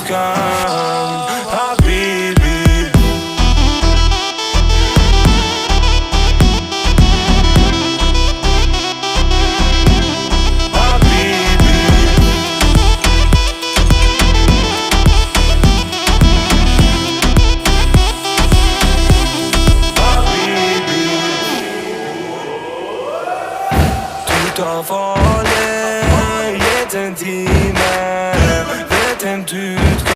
spotkam, habibi. Ta farlig, gitt en time, vet en du